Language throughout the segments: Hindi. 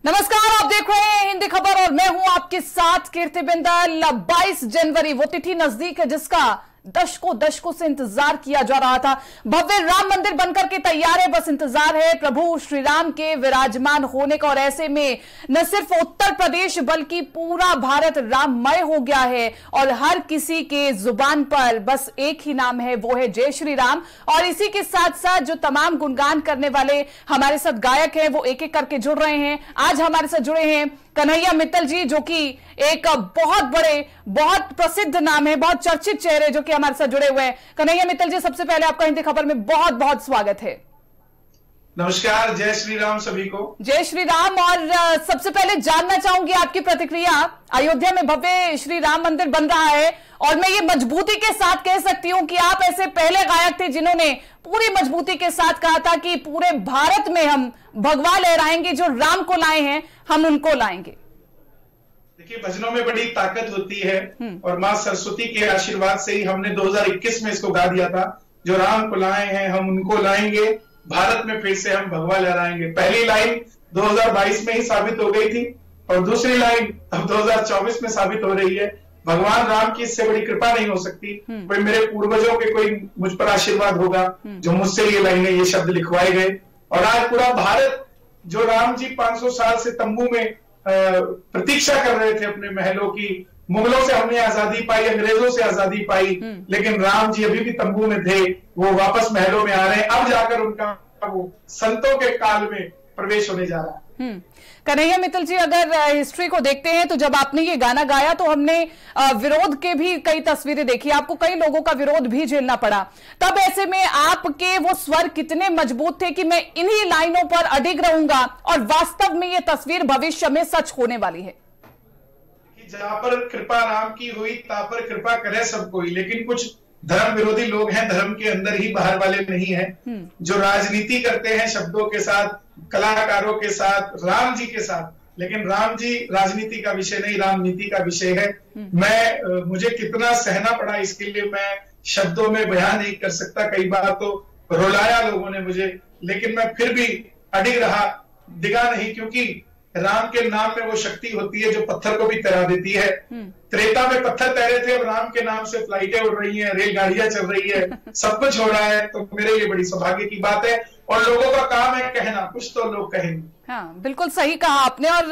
नमस्कार, आप देख रहे हैं हिंदी खबर और मैं हूं आपके साथ कीर्ति बिंदल। 22 जनवरी वो तिथि नजदीक है जिसका दशकों से इंतजार किया जा रहा था। भव्य राम मंदिर बनकर के तैयार है, बस इंतजार है प्रभु श्री राम के विराजमान होने का। और ऐसे में न सिर्फ उत्तर प्रदेश बल्कि पूरा भारत राममय हो गया है और हर किसी के जुबान पर बस एक ही नाम है, वो है जय श्री राम। और इसी के साथ साथ जो तमाम गुणगान करने वाले हमारे साथ गायक हैं वो एक एक करके जुड़ रहे हैं। आज हमारे साथ जुड़े हैं कन्हैया मित्तल जी, जो कि एक बहुत बड़े, बहुत प्रसिद्ध नाम है, बहुत चर्चित चेहरे जो कि हमारे साथ जुड़े हुए हैं। कन्हैया मित्तल जी, सबसे पहले आपका हिंदी खबर में बहुत बहुत स्वागत है। नमस्कार, जय श्री राम सभी को। जय श्री राम। और सबसे पहले जानना चाहूंगी आपकी प्रतिक्रिया। अयोध्या में भव्य श्री राम मंदिर बन रहा है और मैं ये मजबूती के साथ कह सकती हूं कि आप ऐसे पहले गायक थे जिन्होंने पूरी मजबूती के साथ कहा था कि पूरे भारत में हम भगवा लहराएंगे, जो राम को लाए हैं हम उनको लाएंगे। देखिए, भजनों में बड़ी ताकत होती है और मां सरस्वती के आशीर्वाद से ही हमने 2021 में इसको गा दिया था, जो राम को लाए हैं हम उनको लाएंगे, भारत में फिर से हम भगवा लहराएंगे। पहली लाइन 2022 में ही साबित हो गई थी और दूसरी लाइन अब 2024 में साबित हो रही है। भगवान राम की इससे बड़ी कृपा नहीं हो सकती। कोई मेरे पूर्वजों के कोई मुझ पर आशीर्वाद होगा जो मुझसे ये लाइनें, ये शब्द लिखवाए गए। और आज पूरा भारत, जो राम जी 500 साल से तंबू में प्रतीक्षा कर रहे थे अपने महलों की, मुगलों से हमने आजादी पाई, अंग्रेजों से आजादी पाई, लेकिन राम जी अभी भी तंबू में थे, वो वापस महलों में आ रहे हैं। अब जाकर उनका वो संतों के काल में प्रवेश होने जा रहा है। कन्हैया मित्तल जी, अगर हिस्ट्री को देखते हैं तो जब आपने ये गाना गाया तो हमने विरोध के भी कई तस्वीरें देखी, आपको कई लोगों का विरोध भी झेलना पड़ा। तब ऐसे में आपके वो स्वर कितने मजबूत थे कि मैं इन्हीं लाइनों पर अडिग रहूंगा और वास्तव में ये तस्वीर भविष्य में सच होने वाली है। जहां पर कृपा राम की हुई तहां पर कृपा करे सब कोई, लेकिन कुछ धर्म विरोधी लोग हैं, धर्म के अंदर ही बाहर वाले नहीं हैं, जो राजनीति करते हैं शब्दों के साथ, कलाकारों के साथ, राम जी के साथ। लेकिन राम जी राजनीति का विषय नहीं, रामनीति का विषय है। मुझे कितना सहना पड़ा इसके लिए मैं शब्दों में बयान नहीं कर सकता। कई बार तो रुलाया लोगों ने मुझे, लेकिन मैं फिर भी अडिग रहा, डिगा नहीं, क्योंकि राम के नाम में वो शक्ति होती है जो पत्थर को भी तैरा देती है। त्रेता में पत्थर तैरे थे, अब राम के नाम से फ्लाइटें उड़ रही हैं, रेलगाड़ियां चल रही है, सब कुछ हो रहा है। तो मेरे लिए बड़ी सौभाग्य की बात है और लोगों का काम है कहना, कुछ तो लोग कहेंगे। हाँ, बिल्कुल सही कहा आपने। और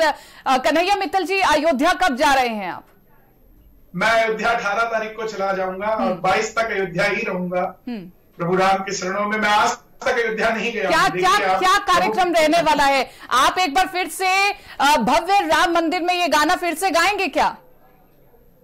कन्हैया मित्तल जी, अयोध्या कब जा रहे हैं आप? मैं अयोध्या 18 तारीख को चला जाऊंगा और 22 तक अयोध्या ही रहूंगा प्रभु राम के शरणों में। मैं आज तक अयोध्या नहीं गया। क्या कार्यक्रम रहने वाला है? आप एक बार फिर से भव्य राम मंदिर में ये गाना फिर से गाएंगे क्या?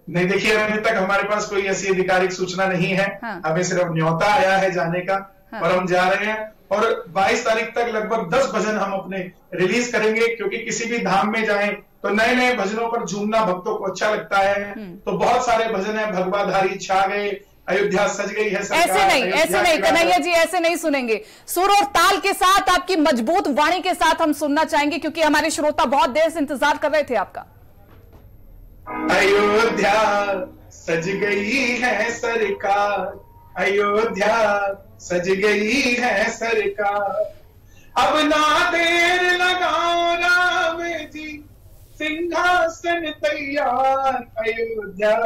नहीं, देखिए, अभी तक हमारे पास कोई ऐसी आधिकारिक सूचना नहीं है। हमें सिर्फ न्योता आया है जाने का और हम जा रहे हैं। और 22 तारीख तक लगभग 10 भजन हम अपने रिलीज करेंगे, क्योंकि किसी भी धाम में जाएं तो नए नए भजनों पर झूमना भक्तों को अच्छा लगता है। तो बहुत सारे भजन है, भगवाधारी छा गए, अयोध्या सज गई है सरकार। ऐसे नहीं कन्हैया जी, ऐसे नहीं सुनेंगे। सुर और ताल के साथ, आपकी मजबूत वाणी के साथ हम सुनना चाहेंगे, क्योंकि हमारे श्रोता बहुत देर से इंतजार कर रहे थे आपका। अयोध्या सज गई है सरकार, अयोध्या सज गई है सरकार, अब ना देर लगाओ राम जी, सिंहासन तैयार, अयोध्या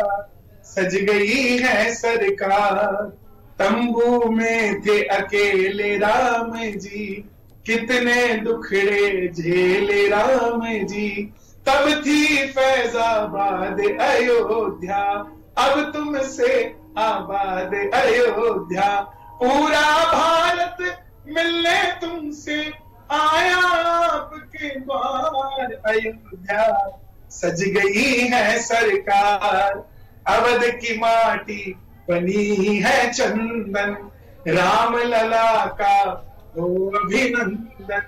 सज गई है सरकार। तंबू में थे अकेले राम जी, कितने दुखड़े झेले राम जी, तब थी फैजाबाद अयोध्या, अब तुमसे आबाद अयोध्या, पूरा भारत मिलने तुमसे आया आपके द्वार, अयोध्या सज गई है सरकार, अवध की माटी बनी है चंदन, राम लला का हो अभिनंदन,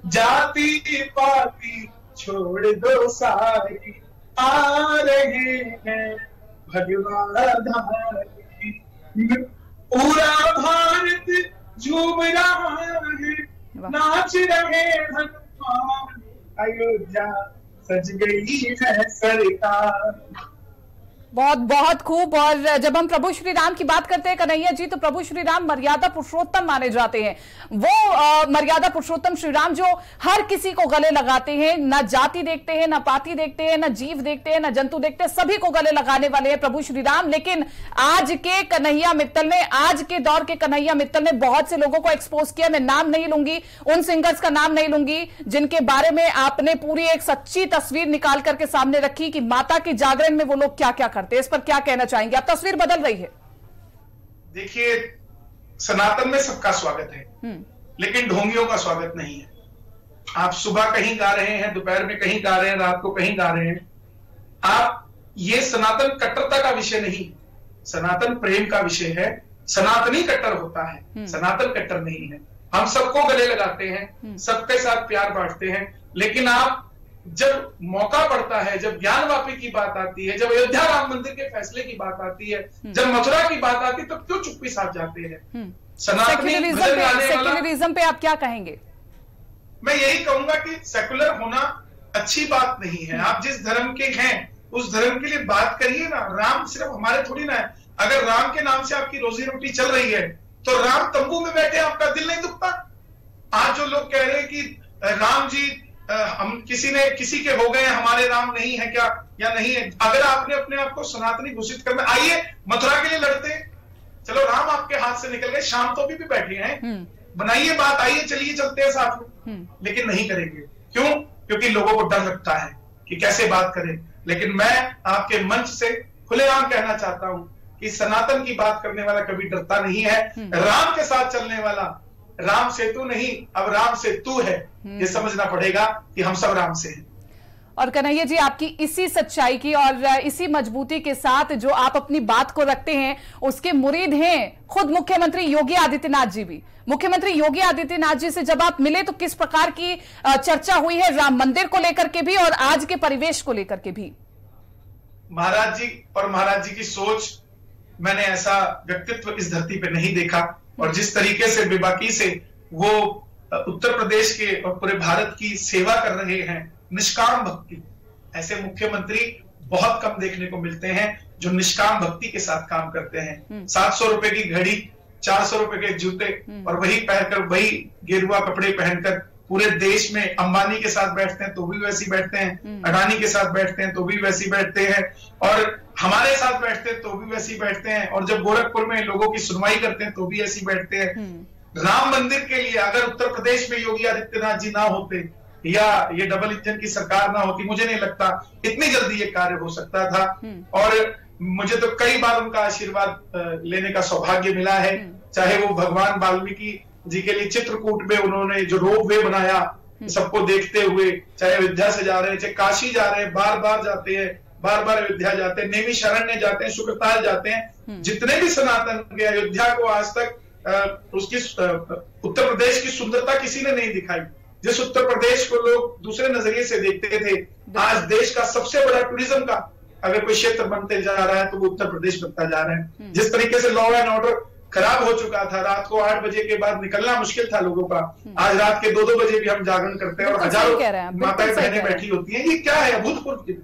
जाति पाति छोड़ दो सारी, आ रहे हैं भगवाधारी, पूरा भारत झूम रहा है, नाच रहे हनुमान, अयोध्या सज गई है सरकार। बहुत बहुत खूब। और जब हम प्रभु श्री राम की बात करते हैं कन्हैया जी, तो प्रभु श्री राम मर्यादा पुरुषोत्तम माने जाते हैं। वो मर्यादा पुरुषोत्तम श्री राम जो हर किसी को गले लगाते हैं, ना जाति देखते हैं, ना पाति देखते हैं, ना जीव देखते हैं, ना जंतु देखते हैं, सभी को गले लगाने वाले हैं प्रभु श्री राम। लेकिन आज के कन्हैया मित्तल ने, आज के दौर के कन्हैया मित्तल ने बहुत से लोगों को एक्सपोज किया। मैं नाम नहीं लूंगी, उन सिंगर्स का नाम नहीं लूंगी जिनके बारे में आपने पूरी एक सच्ची तस्वीर निकाल करके सामने रखी कि माता के जागरण में वो लोग क्या क्या करते हैं। इस पर क्या कहना चाहेंगे आप? तस्वीर बदल रही है। देखिए, सनातन में सबका स्वागत है, लेकिन ढोंगियों का स्वागत नहीं है। आप सुबह कहीं गा रहे हैं, दोपहर में कहीं गा रहे हैं, रात को कहीं गा रहे हैं। आप, ये सनातन कट्टरता का विषय नहीं, सनातन प्रेम का विषय है। सनातनी कट्टर होता है, सनातन कट्टर नहीं है। हम सबको गले लगाते हैं, सबके साथ प्यार बांटते हैं, लेकिन आप जब मौका पड़ता है, जब ज्ञानवापी की बात आती है, जब अयोध्या राम मंदिर के फैसले की बात आती है, जब मथुरा की बात आती है, तो क्यों चुप्पी साध जाते हैं? सेक्युलरिज्म पे आप क्या कहेंगे? मैं यही कहूंगा कि सेकुलर होना अच्छी बात नहीं है। आप जिस धर्म के हैं उस धर्म के लिए बात करिए ना। राम सिर्फ हमारे थोड़ी ना है। अगर राम के नाम से आपकी रोजी रोटी चल रही है तो राम तंबू में बैठे, आपका दिल नहीं दुखता? आज जो लोग कह रहे हैं कि राम जी हम किसी के हो गए, हमारे राम नहीं है क्या या नहीं है? अगर आपने अपने आप को सनातनी घोषित करना, आइए मथुरा के लिए लड़ते हैं। चलो, राम आपके हाथ से निकल गए, शाम तो भी बैठे हैं, बनाइए बात, आइए चलिए चलते हैं साथ में। लेकिन नहीं करेंगे। क्यों? क्योंकि लोगों को डर लगता है कि कैसे बात करें। लेकिन मैं आपके मंच से खुलेआम कहना चाहता हूं कि सनातन की बात करने वाला कभी डरता नहीं है। राम के साथ चलने वाला राम सेतु नहीं, अब राम सेतु है। ये समझना पड़ेगा कि हम सब राम से हैं। और कन्हैया जी, आपकी इसी सच्चाई की और इसी मजबूती के साथ जो आप अपनी बात को रखते हैं, उसके मुरीद हैं खुद मुख्यमंत्री योगी आदित्यनाथ जी भी। मुख्यमंत्री योगी आदित्यनाथ जी से जब आप मिले तो किस प्रकार की चर्चा हुई है राम मंदिर को लेकर के भी और आज के परिवेश को लेकर के भी? महाराज जी और महाराज जी की सोच, मैंने ऐसा व्यक्तित्व इस धरती पे नहीं देखा। और जिस तरीके से बेबाकी से वो उत्तर प्रदेश के और पूरे भारत की सेवा कर रहे हैं, निष्काम भक्ति, ऐसे मुख्यमंत्री बहुत कम देखने को मिलते हैं जो निष्काम भक्ति के साथ काम करते हैं। 700 रुपए की घड़ी, 400 रुपए के जूते और वही पहनकर, वही गेरुआ कपड़े पहनकर पूरे देश में अंबानी के साथ बैठते हैं तो भी वैसी बैठते हैं, अडानी के साथ बैठते हैं तो भी वैसी बैठते हैं, और हमारे साथ बैठते हैं तो भी वैसी बैठते हैं, और जब गोरखपुर में लोगों की सुनवाई करते हैं तो भी ऐसी बैठते हैं। राम मंदिर के लिए अगर उत्तर प्रदेश में योगी आदित्यनाथ जी ना होते या ये डबल इंजन की सरकार ना होती, मुझे नहीं लगता इतनी जल्दी ये कार्य हो सकता था। और मुझे तो कई बार उनका आशीर्वाद लेने का सौभाग्य मिला है। चाहे वो भगवान वाल्मीकि जी के लिए चित्रकूट में उन्होंने जो रोप वे बनाया सबको देखते हुए, चाहे अयोध्या से जा रहे हैं, चाहे काशी जा रहे हैं, बार बार जाते हैं, बार बार अयोध्या जाते हैं, नैमिषारण्य जाते हैं, शुक्रताल जाते हैं। जितने भी सनातन के अयोध्या को आज तक उसकी उत्तर प्रदेश की सुंदरता किसी ने नहीं दिखाई। जिस उत्तर प्रदेश को लोग दूसरे नजरिए से देखते थे, आज देश का सबसे बड़ा टूरिज्म का अगर कोई क्षेत्र बनते जा रहा है तो वो उत्तर प्रदेश बनता जा रहा है। जिस तरीके से लॉ एंड ऑर्डर खराब हो चुका था, रात को 8 बजे के बाद निकलना मुश्किल था लोगों का, आज रात के 2-2 बजे भी हम जागरण करते हैं और हजारों माताएं बहनें बैठी होती हैं। ये क्या है? अभूतपूर्व।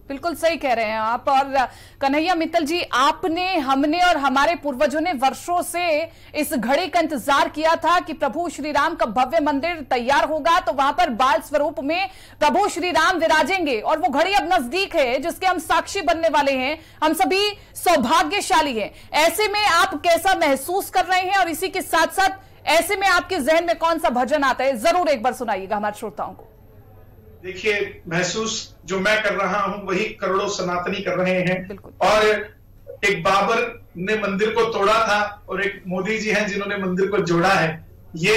बिल्कुल सही कह रहे हैं आप। और कन्हैया मित्तल जी, आपने, हमने और हमारे पूर्वजों ने वर्षों से इस घड़ी का इंतजार किया था कि प्रभु श्री राम का भव्य मंदिर तैयार होगा तो वहां पर बाल स्वरूप में प्रभु श्री राम विराजेंगे, और वो घड़ी अब नजदीक है जिसके हम साक्षी बनने वाले हैं। हम सभी सौभाग्यशाली हैं। ऐसे में आप कैसा महसूस कर रहे हैं? और इसी के साथ साथ ऐसे में आपके जहन में कौन सा भजन आता है? जरूर एक बार सुनाइएगा हमारे श्रोताओं को। देखिए, महसूस जो मैं कर रहा हूं वही करोड़ों सनातनी कर रहे हैं। और एक बाबर ने मंदिर को तोड़ा था और एक मोदी जी हैं जिन्होंने मंदिर को जोड़ा है। ये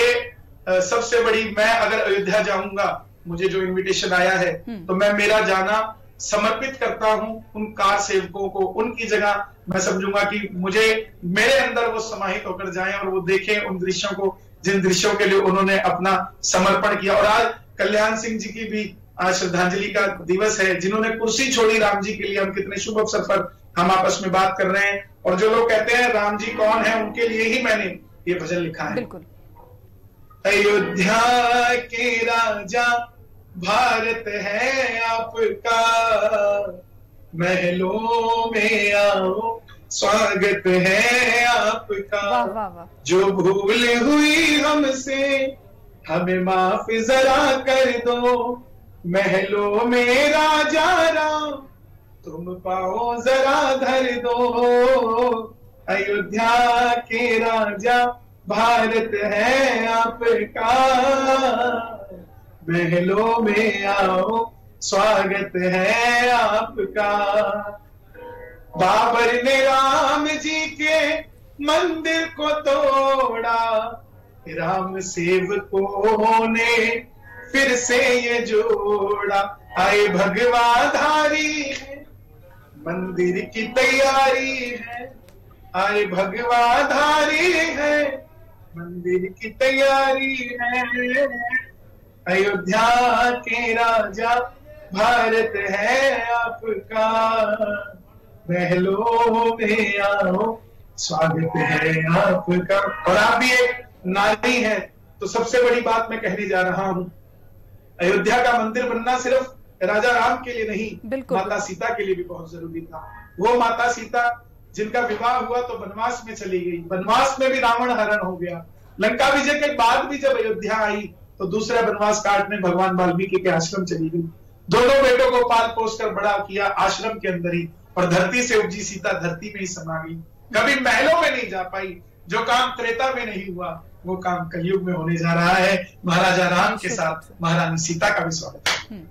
सबसे बड़ी, मैं अगर अयोध्या जाऊंगा, मुझे जो इनविटेशन आया है तो मैं मेरा जाना समर्पित करता हूं उन कार सेवकों को। उनकी जगह मैं समझूंगा कि मुझे, मेरे अंदर वो समाहित होकर जाएं और वो देखें उन दृश्यों को जिन दृश्यों के लिए उन्होंने अपना समर्पण किया। और आज कल्याण सिंह जी की भी आज श्रद्धांजलि का दिवस है, जिन्होंने कुर्सी छोड़ी राम जी के लिए। हम कितने शुभ अवसर पर हम आपस में बात कर रहे हैं। और जो लोग कहते हैं राम जी कौन है, उनके लिए ही मैंने ये भजन लिखा है। बिल्कुल। अयोध्या के राजा भारत है आपका, महलों में आओ, स्वागत है आपका। वाह वाह वाह। जो भूल हुई हमसे हमें माफ जरा कर दो, महलों में राजा राम तुम पाओ जरा धर दो, अयोध्या के राजा भारत है आपका, महलों में आओ, स्वागत है आपका। बाबर ने राम जी के मंदिर को तोड़ा, राम सेवकों ने फिर से ये जोड़ा, आए भगवाधारी है, मंदिर की तैयारी है, आए भगवाधारी है, मंदिर की तैयारी है, अयोध्या के राजा भारत है आपका, महलों में आओ, स्वागत है आपका। और आप भी एक नारी हैं, तो सबसे बड़ी बात मैं कहने जा रहा हूं, अयोध्या का मंदिर बनना सिर्फ राजा राम के लिए नहीं, माता सीता के लिए भी बहुत जरूरी था। वो माता सीता जिनका विवाह हुआ तो वनवास में चली गई, वनवास में भी रावण हरण हो गया, लंका विजय के बाद भी जब अयोध्या आई तो दूसरे वनवास काटने भगवान वाल्मीकि के आश्रम चली गई। दोनों बेटों को पाल पोस कर बड़ा किया आश्रम के अंदर ही, और धरती से उपजी सीता धरती में ही समा गई, कभी महलों में नहीं जा पाई। जो काम त्रेता में नहीं हुआ वो काम कलयुग में होने जा रहा है। महाराजा राम के साथ महारानी सीता का भी स्वागत है।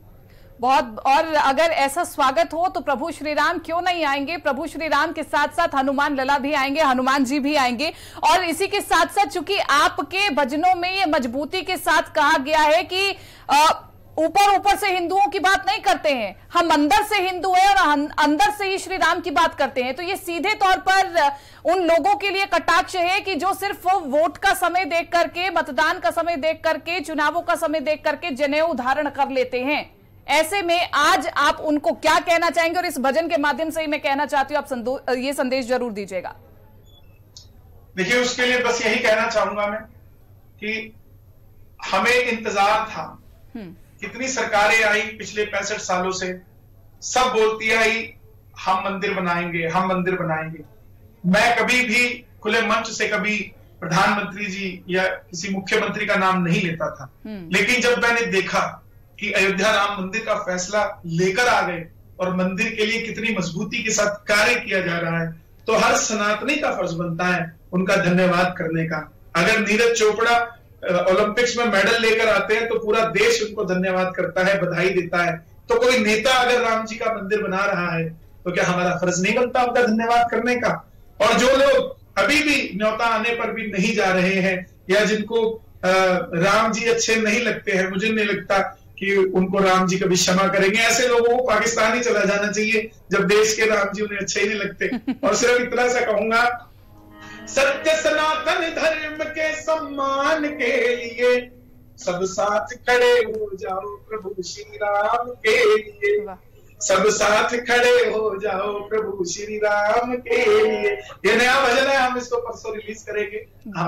बहुत, और अगर ऐसा स्वागत हो तो प्रभु श्री राम क्यों नहीं आएंगे? प्रभु श्री राम के साथ साथ हनुमान लला भी आएंगे, हनुमान जी भी आएंगे। और इसी के साथ साथ चूंकि आपके भजनों में ये मजबूती के साथ कहा गया है कि ऊपर से हिंदुओं की बात नहीं करते हैं, हम अंदर से हिंदू हैं और अंदर से ही श्री राम की बात करते हैं, तो ये सीधे तौर पर उन लोगों के लिए कटाक्ष है कि जो सिर्फ वोट का समय देख करके, मतदान का समय देख करके, चुनावों का समय देख करके जनेऊ धारण कर लेते हैं। ऐसे में आज आप उनको क्या कहना चाहेंगे? और इस भजन के माध्यम से ही मैं कहना चाहती हूँ, आप ये संदेश जरूर दीजिएगा। देखिए, उसके लिए बस यही कहना चाहूंगा मैं कि हमें इंतजार था। कितनी सरकारें आई पिछले 65 सालों से, सब बोलती आई हम मंदिर बनाएंगे, हम मंदिर बनाएंगे। मैं कभी भी खुले मंच से कभी प्रधानमंत्री जी या किसी मुख्यमंत्री का नाम नहीं लेता था, लेकिन जब मैंने देखा कि अयोध्या राम मंदिर का फैसला लेकर आ गए और मंदिर के लिए कितनी मजबूती के साथ कार्य किया जा रहा है, तो हर सनातनी का फर्ज बनता है उनका धन्यवाद करने का। अगर नीरज चोपड़ा ओलंपिक्स में मेडल लेकर आते हैं तो पूरा देश उनको धन्यवाद करता है, बधाई देता है। तो कोई नेता अगर राम जी का मंदिर बना रहा है तो क्या हमारा फर्ज नहीं बनता उनका धन्यवाद करने का? और जो लोग अभी भी न्योता आने पर भी नहीं जा रहे हैं, या जिनको राम जी अच्छे नहीं लगते हैं, मुझे नहीं लगता कि उनको राम जी कभी क्षमा करेंगे। ऐसे लोगों को पाकिस्तान ही चला जाना चाहिए जब देश के राम जी उन्हें अच्छे ही नहीं लगते। और सिर्फ इतना सा कहूंगा, सत्य सनातन धर्म के सम्मान के लिए सब साथ खड़े हो जाओ प्रभु श्री राम के लिए, सब साथ खड़े हो जाओ प्रभु श्री राम के लिए। ये नया भजन है, हम इसको परसों रिलीज करेंगे।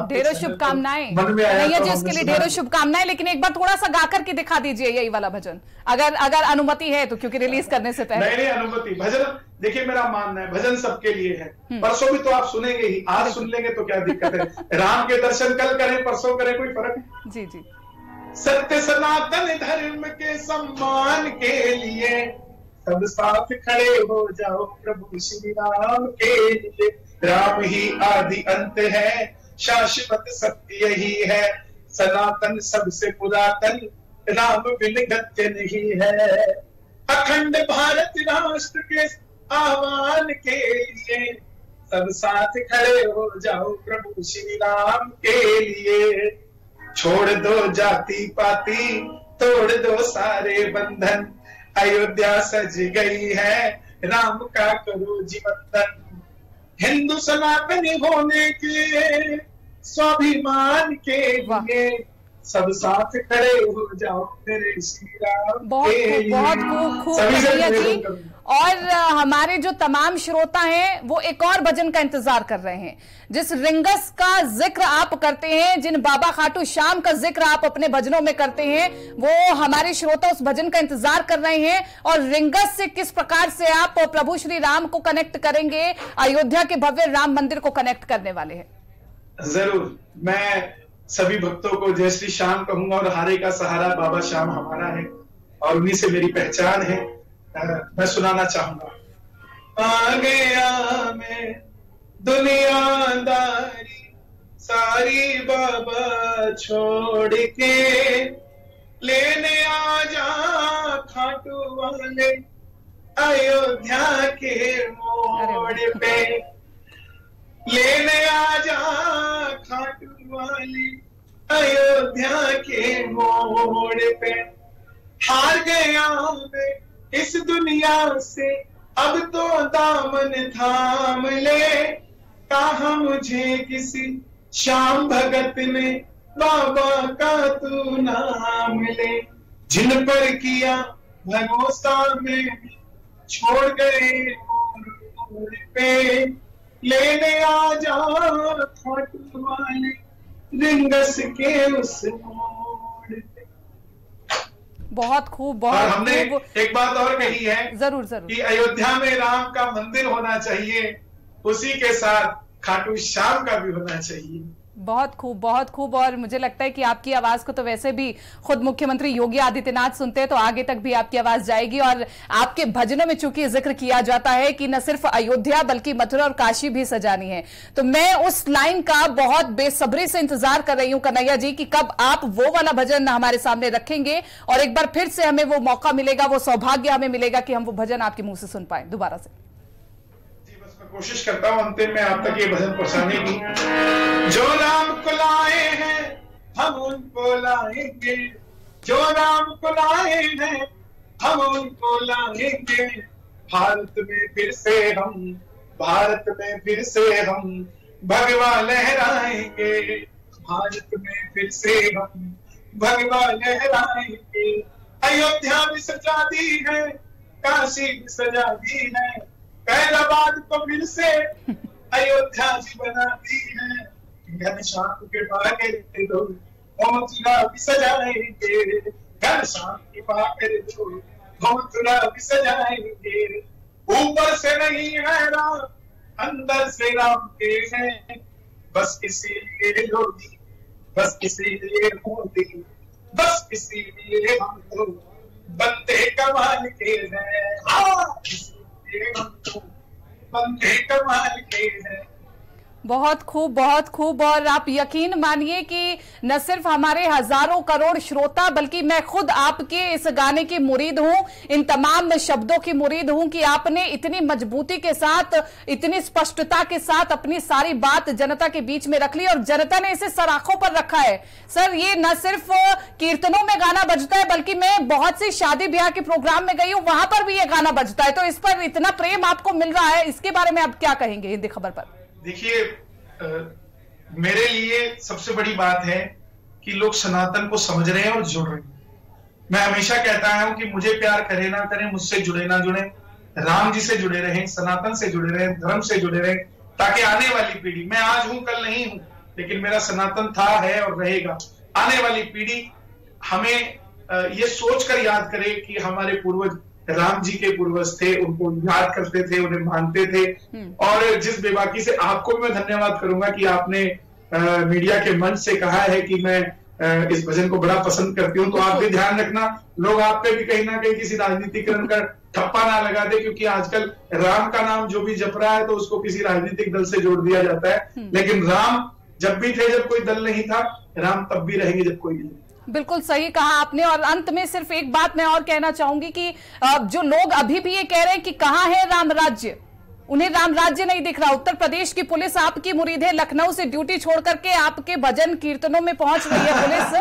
ढेरों शुभकामनाएं कन्हैया जी, इसके लिए ढेरों शुभकामनाएं। लेकिन एक बार थोड़ा सा गा करके दिखा दीजिए यही वाला भजन, अगर अनुमति है तो, क्योंकि रिलीज करने से पहले। नहीं अनुमति। भजन देखिए, मेरा मानना है भजन सबके लिए है। परसों भी तो आप सुनेंगे ही, आज सुन लेंगे तो क्या दिक्कत है। राम के दर्शन कल करें परसों करें, कोई फर्क नहीं। जी जी। सत्य सनातन धर्म के सम्मान के लिए सब साथ खड़े हो जाओ प्रभु श्री राम के लिए। राम ही आदि अंत है, शाश्वत सत्य यही है, सनातन सबसे पुरातन, राम बिन गत्य नहीं है। अखंड भारत राष्ट्र के आह्वान के लिए सब साथ खड़े हो जाओ प्रभु श्री राम के लिए। छोड़ दो जाति पाति, तोड़ दो सारे बंधन, अयोध्या सज गई है, राम का करो जीवंदन। हिंदू सनातनी होने के स्वाभिमान के लिए सब साथ खड़े हो जाओ मेरे श्री राम। बहुत खूब भैया जी। और हमारे जो तमाम श्रोता हैं वो एक और भजन का इंतजार कर रहे हैं। जिस रिंगस का जिक्र आप करते हैं, जिन बाबा खाटू श्याम का जिक्र आप अपने भजनों में करते हैं, वो हमारे श्रोता उस भजन का इंतजार कर रहे हैं। और रिंगस से किस प्रकार से आप प्रभु श्री राम को कनेक्ट करेंगे, अयोध्या के भव्य राम मंदिर को कनेक्ट करने वाले हैं? जरूर, मैं सभी भक्तों को जय श्री श्याम कहूंगा। और हारे का सहारा बाबा श्याम हमारा है और उन्हीं से मेरी पहचान है। मैं सुनाना चाहूंगा। आ गया मैं दुनियादारी सारी बाबा छोड़ के, लेने आ जा खाटू वाले अयोध्या के मोड़ पे, लेने आ जा खाटू वाली अयोध्या के मोड़ पे। हार गया मैं इस दुनिया से, अब तो दामन थाम ले, कहा मुझे किसी श्याम भगत ने बाबा का तू नाम ले। जिन पर किया भरोसा में छोड़ गए मोड़ पे, लेने आ जा खाटू वाले रिंगस के उस मोड़ पे। बहुत खूब, बहुत और हमने खूब। एक बात और कही है, जरूर जरूर, कि अयोध्या में राम का मंदिर होना चाहिए, उसी के साथ खाटू श्याम का भी होना चाहिए। बहुत खूब, बहुत खूब। और मुझे लगता है कि आपकी आवाज को तो वैसे भी खुद मुख्यमंत्री योगी आदित्यनाथ सुनते हैं, तो आगे तक भी आपकी आवाज जाएगी। और आपके भजनों में चूंकि जिक्र किया जाता है कि न सिर्फ अयोध्या बल्कि मथुरा और काशी भी सजानी है, तो मैं उस लाइन का बहुत बेसब्री से इंतजार कर रही हूं कन्हैया जी कि कब आप वो वाला भजन हमारे सामने रखेंगे और एक बार फिर से हमें वो मौका मिलेगा, वो सौभाग्य हमें मिलेगा कि हम वो भजन आपके मुंह से सुन पाए दोबारा से। कोशिश करता हूं अंतिम में आप तक ये भजन पहुंचाने की। जो राम को लाए हैं हम उनको लाएंगे, जो राम को लाए हैं हम उनको लाएंगे। भारत में फिर से हम, भारत में फिर से हम भगवा लहराएंगे, भारत में फिर से हम भगवा लहराएंगे। अयोध्या भी सजा दी है, काशी भी सजा दी है, कैलाबाद को फिर से अयोध्या जी बना दी है। घनश्याम के बागे दो मथुरा भी सजाएंगे, घनश्याम के बागे दो मथुरा भी सजाएंगे। ऊपर से नहीं है राम, अंदर से राम के हैं, बस इसीलिए योगी, बस इसीलिए मोदी, बस इसीलिए हम तो बंदे कमाल के हैं। बंदे कमाल के हैं। बहुत खूब, बहुत खूब। और आप यकीन मानिए कि न सिर्फ हमारे हजारों करोड़ श्रोता बल्कि मैं खुद आपके इस गाने की मुरीद हूं, इन तमाम शब्दों की मुरीद हूं कि आपने इतनी मजबूती के साथ, इतनी स्पष्टता के साथ अपनी सारी बात जनता के बीच में रख ली और जनता ने इसे सराखों पर रखा है। सर, ये न सिर्फ कीर्तनों में गाना बजता है बल्कि मैं बहुत सी शादी ब्याह के प्रोग्राम में गई हूं, वहां पर भी ये गाना बजता है। तो इस पर इतना प्रेम आपको मिल रहा है, इसके बारे में आप क्या कहेंगे हिंदी खबर पर? देखिए, मेरे लिए सबसे बड़ी बात है कि लोग सनातन को समझ रहे हैं और जुड़ रहे हैं। मैं हमेशा कहता हूं कि मुझे प्यार करे ना करें, मुझसे जुड़े ना जुड़े, राम जी से जुड़े रहें, सनातन से जुड़े रहें, धर्म से जुड़े रहें, ताकि आने वाली पीढ़ी, मैं आज हूं कल नहीं हूं, लेकिन मेरा सनातन था, है और रहेगा। आने वाली पीढ़ी हमें ये सोचकर याद करे कि हमारे पूर्वज राम जी के पूर्वज थे, उनको याद करते थे, उन्हें मानते थे। और जिस बेबाकी से आपको मैं धन्यवाद करूंगा कि आपने मीडिया के मंच से कहा है कि मैं इस भजन को बड़ा पसंद करती हूं, तो आप भी ध्यान रखना, लोग आप पे भी कहीं ना कहीं किसी राजनीतिकरण का ठप्पा ना लगा दे, क्योंकि आजकल राम का नाम जो भी जप रहा है तो उसको किसी राजनीतिक दल से जोड़ दिया जाता है। लेकिन राम जब भी थे, जब कोई दल नहीं था, राम तब भी रहेंगे जब कोई नहीं। बिल्कुल सही कहा आपने। और अंत में सिर्फ एक बात मैं और कहना चाहूंगी कि जो लोग अभी भी ये कह रहे हैं कि कहां है राम राज्य, उन्हें राम राज्य नहीं दिख रहा। उत्तर प्रदेश की पुलिस आपकी मुरीद है, लखनऊ से ड्यूटी छोड़ करके आपके भजन कीर्तनों में पहुंच रही है पुलिस।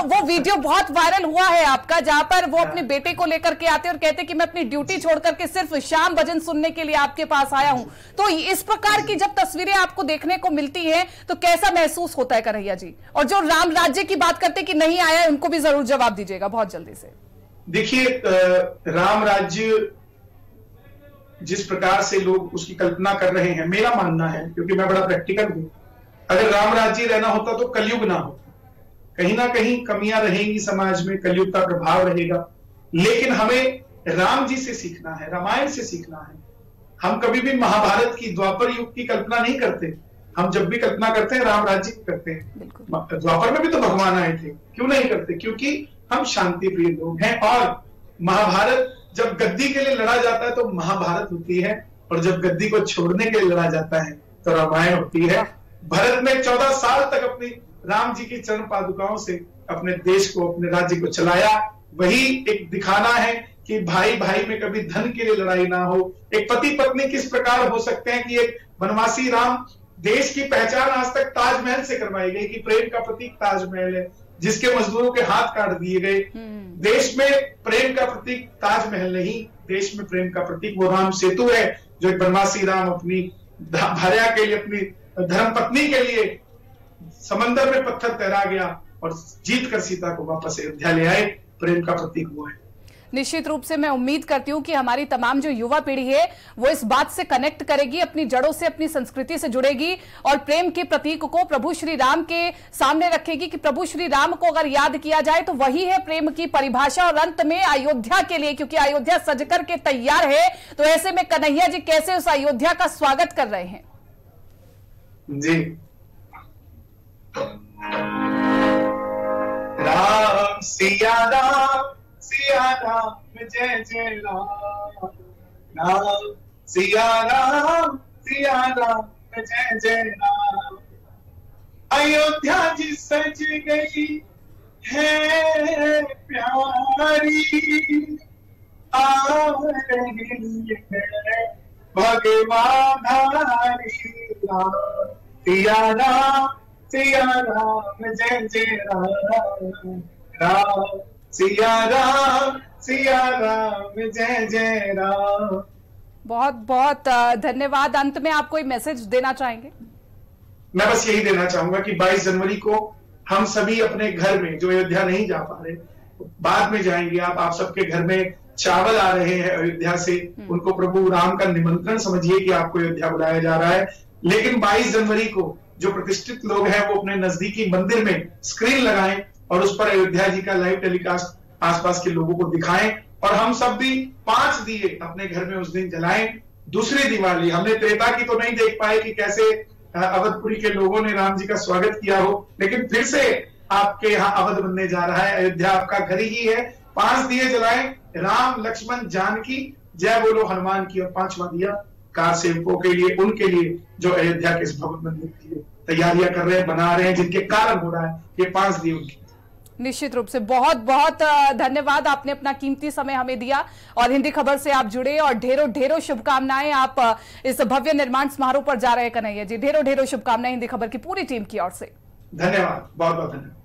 वो वीडियो बहुत वायरल हुआ है आपका, जहां पर वो अपने बेटे को लेकर के आते और कहते कि मैं अपनी ड्यूटी छोड़ करके सिर्फ शाम भजन सुनने के लिए आपके पास आया हूं। तो इस प्रकार की जब तस्वीरें आपको देखने को मिलती है तो कैसा महसूस होता है कन्हैया जी? और जो राम राज्य की बात करते कि नहीं आया, उनको भी जरूर जवाब दीजिएगा बहुत जल्दी से। देखिए, राम राज्य जिस प्रकार से लोग उसकी कल्पना कर रहे हैं, मेरा मानना है, क्योंकि मैं बड़ा प्रैक्टिकल हूं, अगर राम राज्य रहना होता तो कलयुग ना होता। कहीं ना कहीं कमियां रहेंगी समाज में, कलयुग का प्रभाव रहेगा, लेकिन हमें राम जी से सीखना है, रामायण से सीखना है। हम कभी भी महाभारत की, द्वापर युग की कल्पना नहीं करते। हम जब भी कल्पना करते हैं राम राज्य की करते हैं। द्वापर में भी तो भगवान आए थे, क्यों नहीं करते? क्योंकि हम शांति प्रिय लोग हैं। और महाभारत जब गद्दी के लिए लड़ा जाता है तो महाभारत होती है, और जब गद्दी को छोड़ने के लिए लड़ा जाता है तो रामायण होती है। भरत ने 14 साल तक अपनी राम जी की चरण पादुकाओं से अपने देश को, अपने राज्य को चलाया। वही एक दिखाना है कि भाई भाई में कभी धन के लिए लड़ाई ना हो। एक पति पत्नी किस प्रकार हो सकते हैं कि एक वनवासी राम, देश की पहचान आज तक ताजमहल से करवाई गई कि प्रेम का प्रतीक ताजमहल है, जिसके मजदूरों के हाथ काट दिए गए। देश में प्रेम का प्रतीक ताजमहल नहीं, देश में प्रेम का प्रतीक वो राम सेतु है, जो एक वनवासी राम अपनी भार्या के लिए, अपनी धर्मपत्नी के लिए समंदर में पत्थर तैरा गया और जीत कर सीता को वापस अयोध्या ले आए। प्रेम का प्रतीक वो है। निश्चित रूप से मैं उम्मीद करती हूं कि हमारी तमाम जो युवा पीढ़ी है वो इस बात से कनेक्ट करेगी, अपनी जड़ों से, अपनी संस्कृति से जुड़ेगी और प्रेम के प्रतीक को प्रभु श्री राम के सामने रखेगी कि प्रभु श्री राम को अगर याद किया जाए तो वही है प्रेम की परिभाषा। और अंत में अयोध्या के लिए, क्योंकि अयोध्या सज करके तैयार है, तो ऐसे में कन्हैया जी कैसे उस अयोध्या का स्वागत कर रहे हैं? जी, राम सिया राम, सिया राम जय जय राम, राम सिया राम, सिया राम जय जय राम। अयोध्या जी सज गई है प्यारी, आ रही है भगवान हरी। राम सिया राम, सिया राम जय जय राम, राम सिया राम, सिया राम जय जय राम। बहुत बहुत धन्यवाद। अंत में आप कोई मैसेज देना चाहेंगे? मैं बस यही देना चाहूंगा कि 22 जनवरी को हम सभी अपने घर में, जो अयोध्या नहीं जा पा रहे, बाद में जाएंगे। आप सबके घर में चावल आ रहे हैं अयोध्या से, उनको प्रभु राम का निमंत्रण समझिए कि आपको अयोध्या बुलाया जा रहा है। लेकिन 22 जनवरी को जो प्रतिष्ठित लोग हैं वो अपने नजदीकी मंदिर में स्क्रीन लगाएं और उस पर अयोध्या जी का लाइव टेलीकास्ट आसपास के लोगों को दिखाएं। और हम सब भी 5 दिए अपने घर में उस दिन जलाएं। दूसरी दिवाली हमने त्रेता की तो नहीं देख पाए कि कैसे अवधपुरी के लोगों ने राम जी का स्वागत किया हो, लेकिन फिर से आपके यहाँ अवध बनने जा रहा है, अयोध्या आपका घर ही है। 5 दिए जलाएं, राम लक्ष्मण जानकी जय बोलो हनुमान की। और 5वां दिया कार सेवकों के लिए, उनके लिए जो अयोध्या के इस भवन मंदिर के लिए तैयारियां कर रहे हैं, बना रहे हैं, जिनके कारण हो रहा है। ये 5 दिए उनकी। निश्चित रूप से बहुत बहुत धन्यवाद, आपने अपना कीमती समय हमें दिया और हिंदी खबर से आप जुड़े, और ढेरों ढेरों शुभकामनाएं। आप इस भव्य निर्माण समारोह पर जा रहे हैं कन्हैया जी, ढेरों ढेरों शुभकामनाएं हिंदी खबर की पूरी टीम की ओर से। धन्यवाद, बहुत बहुत धन्यवाद।